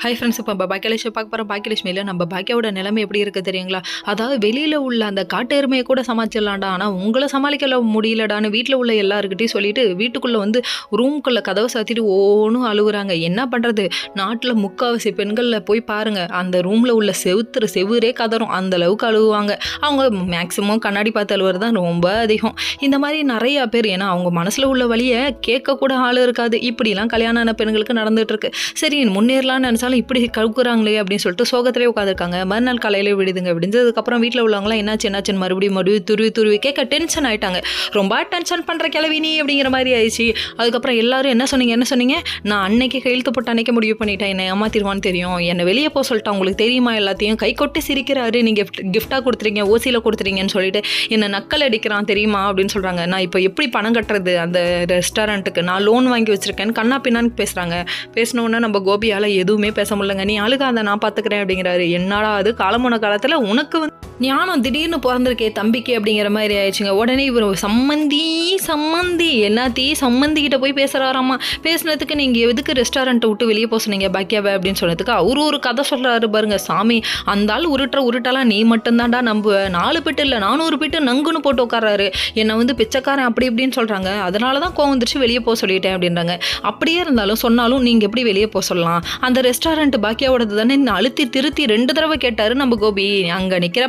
Hi friends, இப்போ பாக்கியலட்சுமி பார்க்க போகிறோம். பாக்கியலட்சுமியில் நம்ம பாக்கியாவோட நிலைமை எப்படி இருக்குது தெரியுங்களா? அதாவது வெளியில் உள்ள அந்த காட்டு எருமையை கூட சமாளிச்சிடலாம்டா, ஆனால் உங்களை சமாளிக்கல முடியலடான்னு வீட்டில் உள்ள எல்லாருக்கிட்டையும் சொல்லிட்டு வீட்டுக்குள்ளே வந்து ரூம்குள்ளே கதவை சாத்திட்டு ஓனும் அழுகுறாங்க. என்ன பண்ணுறது? நாட்டில் முக்கால்வாசி பெண்களில் போய் பாருங்கள், அந்த ரூமில் உள்ள செவுரே கதறும், அந்த அளவுக்கு அழுகுவாங்க. அவங்க மேக்ஸிமம் கண்ணாடி பார்த்து அழுவுறது தான் ரொம்ப அதிகம். இந்த மாதிரி நிறையா பேர், ஏன்னா அவங்க மனசில் உள்ள வழியை கேட்கக்கூட ஆள் இருக்காது. இப்படிலாம் கல்யாணம் ஆன பெண்களுக்கு நடந்துட்டு இருக்கு. சரி, முன்னேறலாம்னு நினச்சாலும் இப்படி கவுக்குறாங்களே அப்படின்னு சொல்லிட்டு சோகத்திலே உட்காந்துருக்காங்க. மறுநாள் காலையில் விடுதுங்க. விடுஞ்சதுக்கப்புறம் வீட்டில் உள்ளவங்களாம் என்னாச்சுன்னு மறுபடியும் துருவி கேட்க டென்ஷன் ஆகிட்டாங்க. ரொம்ப டென்ஷன் பண்ணுற கிளவி நீ அப்படிங்கிற மாதிரி ஆயிடுச்சு. அதுக்கப்புறம் எல்லாரும் என்ன சொன்னீங்க, நான் அன்னைக்கு கையெழுத்து போட்டு அன்னைக்கு முடிவு பண்ணிட்டேன், என்னை ஏமாத்திடுவான்னு தெரியும், என்னை வெளியே போக சொல்லிட்டேன், உங்களுக்கு தெரியுமா, எல்லாத்தையும் கை கொட்டி சிரிக்கிறாரு, நீங்கள் கிஃப்டாக கொடுத்துறீங்க, ஓசியில் கொடுத்துறீங்கன்னு சொல்லிட்டு என்னை நக்கல் அடிக்கிறான் தெரியுமா அப்படின்னு சொல்கிறாங்க. நான் இப்போ எப்படி பணம் கட்டுறது அந்த ரெஸ்டாரண்ட்டுக்கு, நான் லோன் வாங்கி வச்சுருக்கேன்னு கண்ணா பின்னான்னு பேசுகிறாங்க. பேசினோன்னா நம்ம கோபியால் எதுவுமே பேச முடியலங்க. நீ அழுகாத, நான் பார்த்துக்கிறேன் அப்படிங்கிறாரு. என்னடா அது, காலமான காலத்தில் உனக்கு வந்து ஞானம் திடீர்னு பிறந்திருக்கே தம்பிக்கு அப்படிங்கிற மாதிரி ஆயிடுச்சுங்க. உடனே இவர் சம்மந்தி எல்லாத்தையும் சம்மந்திக்கிட்ட போய் பேசுகிறாராமா. பேசுனதுக்கு நீங்கள் எதுக்கு ரெஸ்டாரண்ட்டை விட்டு வெளியே போக சொன்னீங்க பாக்கியாவை அப்படின்னு சொன்னதுக்கு அவரு ஒரு கதை சொல்கிறாரு பாருங்க. சாமி, அந்த ஆள் உருட்டலாம் நீ மட்டும்தான்டா நம்புவ, 4 பிட்டு இல்லை 400 பிட்டு நங்குன்னு போட்டு உட்காராரு, என்னை வந்து பிச்சைக்காரன் அப்படி இப்படின்னு சொல்கிறாங்க, அதனால தான் கோவம் வந்துருச்சு வெளியே போக சொல்லிட்டேன் அப்படின்றாங்க. அப்படியே இருந்தாலும் சொன்னாலும் நீங்கள் எப்படி வெளியே போக சொல்லலாம்? அந்த ரெஸ்டாரண்ட் பாக்கியாவோடது தானே, அழுத்தி திருத்தி 2 தடவை கேட்டார் நம்ம கோபி. அங்கே நிற்கிற